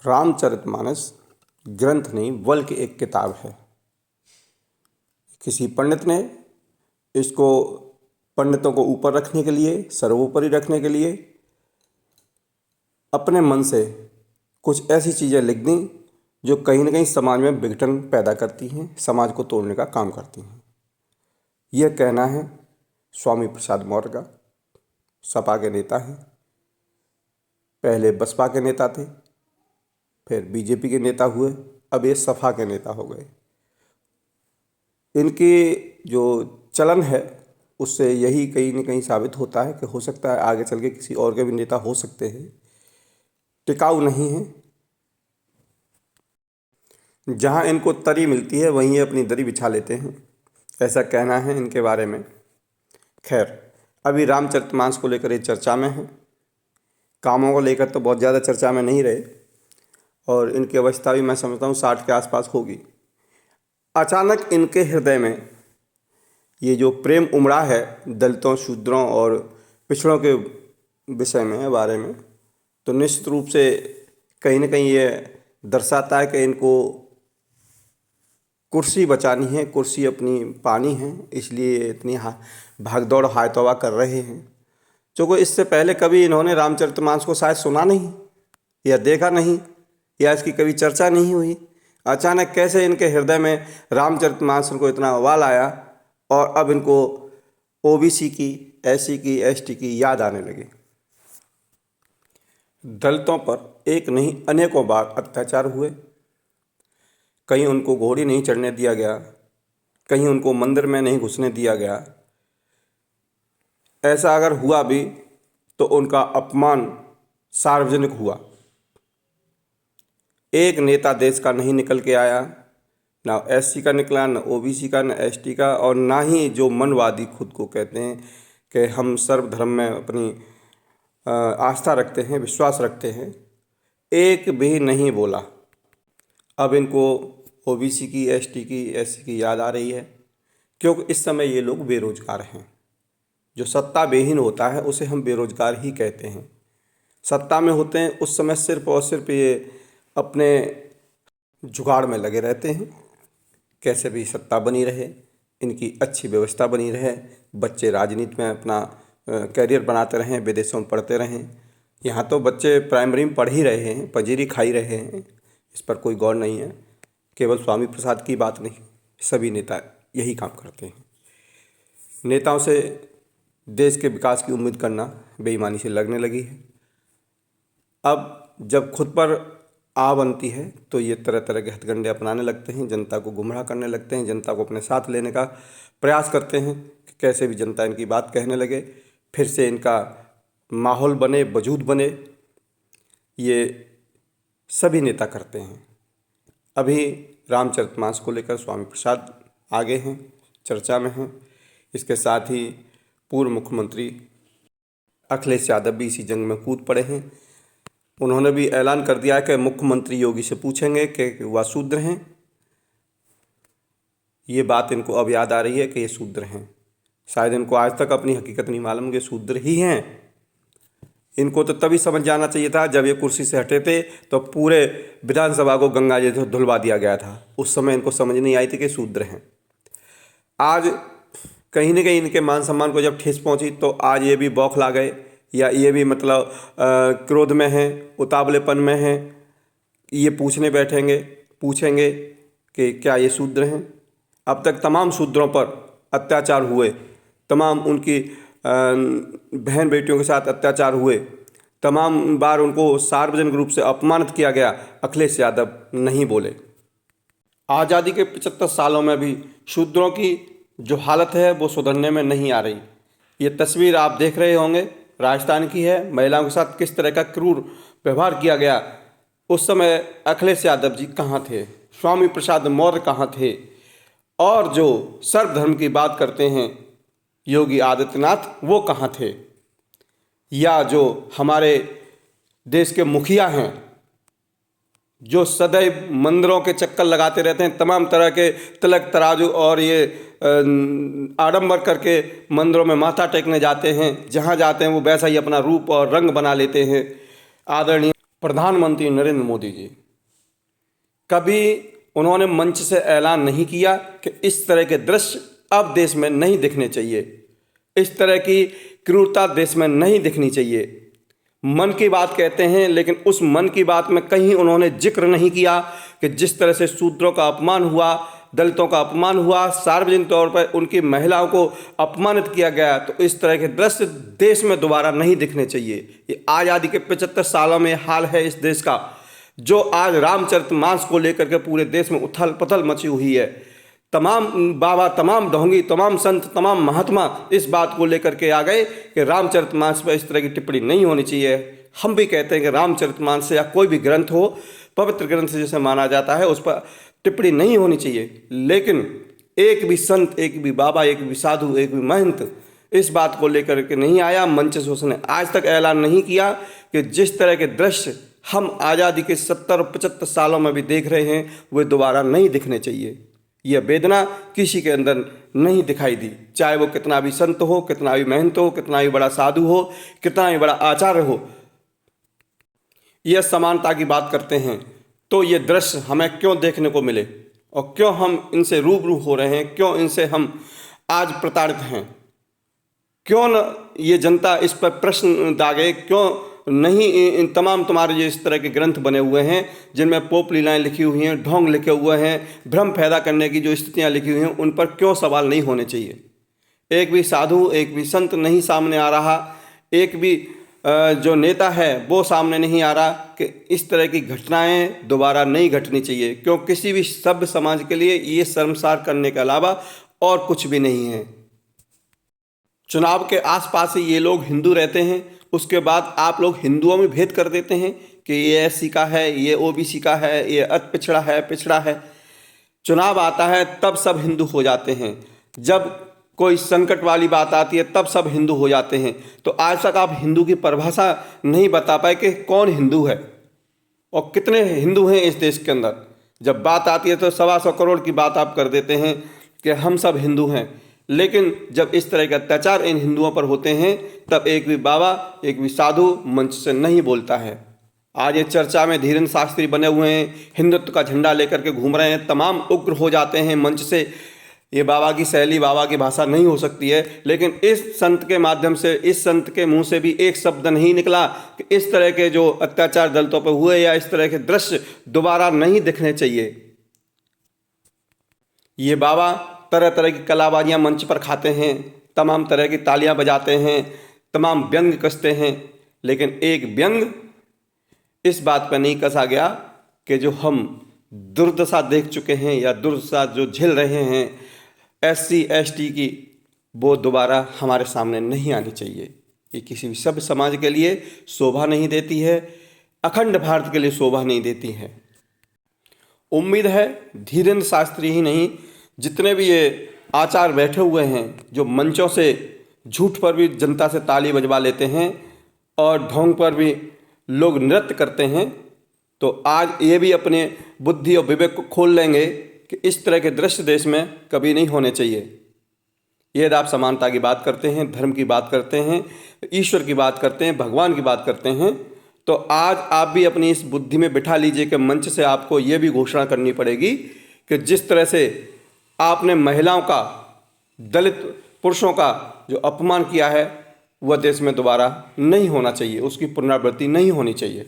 रामचरितमानस ग्रंथ नहीं बल्कि एक किताब है। किसी पंडित ने इसको पंडितों को ऊपर रखने के लिए, सर्वोपरि रखने के लिए अपने मन से कुछ ऐसी चीज़ें लिख दी जो कहीं ना कहीं समाज में विघटन पैदा करती हैं, समाज को तोड़ने का काम करती हैं। यह कहना है स्वामी प्रसाद मौर्य का। सपा के नेता हैं, पहले बसपा के नेता थे, फिर बीजेपी के नेता हुए, अब ये सपा के नेता हो गए। इनकी जो चलन है उससे यही कहीं न कहीं साबित होता है कि हो सकता है आगे चल के किसी और के भी नेता हो सकते हैं। टिकाऊ नहीं है। जहाँ इनको तरी मिलती है वहीं ये अपनी दरी बिछा लेते हैं, ऐसा कहना है इनके बारे में। खैर, अभी रामचरितमानस को लेकर ये चर्चा में है। कामों को लेकर तो बहुत ज़्यादा चर्चा में नहीं रहे और इनकी अवस्था भी मैं समझता हूँ 60 के आसपास होगी। अचानक इनके हृदय में ये जो प्रेम उमड़ा है दलितों, शूद्रों और पिछड़ों के विषय में, बारे में, तो निश्चित रूप से कहीं न कहीं ये दर्शाता है कि इनको कुर्सी बचानी है, कुर्सी अपनी पानी है, इसलिए इतनी भागदौड़ हाय तौबा कर रहे हैं। क्योंकि इससे पहले कभी इन्होंने रामचरितमानस को शायद सुना नहीं या देखा नहीं या इसकी कभी चर्चा नहीं हुई। अचानक कैसे इनके हृदय में रामचरितमानस को इतना उबाल आया और अब इनको ओबीसी की, एससी की, एसटी की याद आने लगी। दलितों पर एक नहीं अनेकों बार अत्याचार हुए। कहीं उनको घोड़ी नहीं चढ़ने दिया गया, कहीं उनको मंदिर में नहीं घुसने दिया गया। ऐसा अगर हुआ भी तो उनका अपमान सार्वजनिक हुआ। एक नेता देश का नहीं निकल के आया, ना एससी का निकला, ना ओबीसी का, ना एसटी का, और ना ही जो मनवादी खुद को कहते हैं कि हम सर्वधर्म में अपनी आस्था रखते हैं, विश्वास रखते हैं, एक भी नहीं बोला। अब इनको ओबीसी की, एसटी की, एससी की याद आ रही है क्योंकि इस समय ये लोग बेरोजगार हैं। जो सत्ता बेहीन होता है उसे हम बेरोजगार ही कहते हैं। सत्ता में होते हैं उस समय सिर्फ और सिर्फ ये अपने जुगाड़ में लगे रहते हैं, कैसे भी सत्ता बनी रहे, इनकी अच्छी व्यवस्था बनी रहे, बच्चे राजनीति में अपना कैरियर बनाते रहें, विदेशों में पढ़ते रहें। यहाँ तो बच्चे प्राइमरी में पढ़ ही रहे हैं, पंजीरी खाई रहे हैं, इस पर कोई गौर नहीं है। केवल स्वामी प्रसाद की बात नहीं, सभी नेता यही काम करते हैं। नेताओं से देश के विकास की उम्मीद करना बेईमानी से लगने लगी है। अब जब खुद पर आ बनती है तो ये तरह तरह के हथकंडे अपनाने लगते हैं, जनता को गुमराह करने लगते हैं, जनता को अपने साथ लेने का प्रयास करते हैं कि कैसे भी जनता इनकी बात कहने लगे, फिर से इनका माहौल बने, वजूद बने। ये सभी नेता करते हैं। अभी रामचरितमानस को लेकर स्वामी प्रसाद आगे हैं, चर्चा में हैं। इसके साथ ही पूर्व मुख्यमंत्री अखिलेश यादव भी इसी जंग में कूद पड़े हैं। उन्होंने भी ऐलान कर दिया कि मुख्यमंत्री योगी से पूछेंगे कि वह शूद्र हैं। ये बात इनको अब याद आ रही है कि ये शूद्र हैं। शायद इनको आज तक अपनी हकीकत नहीं मालूम कि शूद्र ही हैं। इनको तो तभी समझ जाना चाहिए था जब ये कुर्सी से हटे थे तो पूरे विधानसभा को गंगा जी से धुलवा दिया गया था। उस समय इनको समझ नहीं आई थी कि शूद्र हैं। आज कहीं न कहीं इनके मान सम्मान को जब ठेस पहुंची तो आज ये भी बौखला गए, या ये भी मतलब क्रोध में हैं, उतावलेपन में हैं। ये पूछेंगे कि क्या ये शूद्र हैं। अब तक तमाम शूद्रों पर अत्याचार हुए, तमाम उनकी बहन बेटियों के साथ अत्याचार हुए, तमाम बार उनको सार्वजनिक रूप से अपमानित किया गया। अखिलेश यादव नहीं बोले। आज़ादी के 75 सालों में भी शूद्रों की जो हालत है वो सुधरने में नहीं आ रही। ये तस्वीर आप देख रहे होंगे, राजस्थान की है। महिलाओं के साथ किस तरह का क्रूर व्यवहार किया गया। उस समय अखिलेश यादव जी कहाँ थे, स्वामी प्रसाद मौर्य कहाँ थे, और जो सर्वधर्म की बात करते हैं योगी आदित्यनाथ वो कहाँ थे, या जो हमारे देश के मुखिया हैं जो सदैव मंदिरों के चक्कर लगाते रहते हैं, तमाम तरह के तिलक तराजू और ये आडंबर करके मंदिरों में माथा टेकने जाते हैं। जहाँ जाते हैं वो वैसा ही अपना रूप और रंग बना लेते हैं। आदरणीय प्रधानमंत्री नरेंद्र मोदी जी, कभी उन्होंने मंच से ऐलान नहीं किया कि इस तरह के दृश्य अब देश में नहीं दिखने चाहिए, इस तरह की क्रूरता देश में नहीं दिखनी चाहिए। मन की बात कहते हैं, लेकिन उस मन की बात में कहीं उन्होंने जिक्र नहीं किया कि जिस तरह से शूद्रों का अपमान हुआ, दलितों का अपमान हुआ, सार्वजनिक तौर पर उनकी महिलाओं को अपमानित किया गया, तो इस तरह के दृश्य देश में दोबारा नहीं दिखने चाहिए। ये आज़ादी के 75 सालों में हाल है इस देश का, जो आज रामचरितमानस को लेकर के पूरे देश में उथल पुथल मची हुई है। तमाम बाबा, तमाम ढोंगी, तमाम संत, तमाम महात्मा इस बात को लेकर के आ गए कि रामचरितमानस पर इस तरह की टिप्पणी नहीं होनी चाहिए। हम भी कहते हैं कि रामचरितमानस या कोई भी ग्रंथ हो, पवित्र ग्रंथ जैसे माना जाता है, उस पर टिप्पणी नहीं होनी चाहिए। लेकिन एक भी संत, एक भी बाबा, एक भी साधु, एक भी महंत इस बात को लेकर के नहीं आया। मंच से उसने आज तक ऐलान नहीं किया कि जिस तरह के दृश्य हम आज़ादी के 70-75 सालों में भी देख रहे हैं, वे दोबारा नहीं दिखने चाहिए। यह वेदना किसी के अंदर नहीं दिखाई दी, चाहे वो कितना भी संत हो, कितना भी महंत हो, कितना भी बड़ा साधु हो, कितना भी बड़ा आचार्य हो। यह समानता की बात करते हैं, तो ये दृश्य हमें क्यों देखने को मिले और क्यों हम इनसे रूबरू हो रहे हैं, क्यों इनसे हम आज प्रताड़ित हैं, क्यों न ये जनता इस पर प्रश्न दागे, क्यों नहीं इन तमाम तुम्हारे जो इस तरह के ग्रंथ बने हुए हैं जिनमें पोप लीलाएँ लिखी हुई हैं, ढोंग लिखे हुए हैं, भ्रम पैदा करने की जो स्थितियाँ लिखी हुई हैं, उन पर क्यों सवाल नहीं होने चाहिए। एक भी साधु, एक भी संत नहीं सामने आ रहा, एक भी जो नेता है वो सामने नहीं आ रहा कि इस तरह की घटनाएं दोबारा नहीं घटनी चाहिए, क्यों किसी भी सभ्य समाज के लिए ये शर्मसार करने के अलावा और कुछ भी नहीं है। चुनाव के आसपास ही ये लोग हिंदू रहते हैं, उसके बाद आप लोग हिंदुओं में भेद कर देते हैं कि ये एससी का है, ये ओबीसी का है, ये अति पिछड़ा है, पिछड़ा है। चुनाव आता है तब सब हिंदू हो जाते हैं, जब कोई संकट वाली बात आती है तब सब हिंदू हो जाते हैं। तो आज तक आप हिंदू की परिभाषा नहीं बता पाए कि कौन हिंदू है और कितने हिंदू हैं इस देश के अंदर। जब बात आती है तो 125 करोड़ की बात आप कर देते हैं कि हम सब हिंदू हैं, लेकिन जब इस तरह के अत्याचार इन हिंदुओं पर होते हैं तब एक भी बाबा, एक भी साधु मंच से नहीं बोलता है। आज ये चर्चा में धीरेन्द्र शास्त्री बने हुए हैं, हिंदुत्व का झंडा लेकर के घूम रहे हैं, तमाम उग्र हो जाते हैं मंच से। ये बाबा की शैली, बाबा की भाषा नहीं हो सकती है, लेकिन इस संत के माध्यम से, इस संत के मुंह से भी एक शब्द नहीं निकला कि इस तरह के जो अत्याचार दलितों पर हुए या इस तरह के दृश्य दोबारा नहीं दिखने चाहिए। ये बाबा तरह तरह की कलाबाजियाँ मंच पर खाते हैं, तमाम तरह की तालियां बजाते हैं, तमाम व्यंग कसते हैं, लेकिन एक व्यंग इस बात पर नहीं कसा गया कि जो हम दुर्दशा देख चुके हैं या दुर्दशा जो झेल रहे हैं एससी एसटी की, वो दोबारा हमारे सामने नहीं आनी चाहिए। ये किसी भी सभ्य समाज के लिए शोभा नहीं देती है, अखंड भारत के लिए शोभा नहीं देती है। उम्मीद है धीरेन्द्र शास्त्री ही नहीं, जितने भी ये आचार्य बैठे हुए हैं जो मंचों से झूठ पर भी जनता से ताली बजवा लेते हैं और ढोंग पर भी लोग नृत्य करते हैं, तो आज ये भी अपने बुद्धि और विवेक को खोल लेंगे कि इस तरह के दृश्य देश में कभी नहीं होने चाहिए। यदि आप समानता की बात करते हैं, धर्म की बात करते हैं, ईश्वर की बात करते हैं, भगवान की बात करते हैं, तो आज आप भी अपनी इस बुद्धि में बिठा लीजिए कि मंच से आपको ये भी घोषणा करनी पड़ेगी कि जिस तरह से आपने महिलाओं का, दलित पुरुषों का जो अपमान किया है वह देश में दोबारा नहीं होना चाहिए, उसकी पुनरावृत्ति नहीं होनी चाहिए।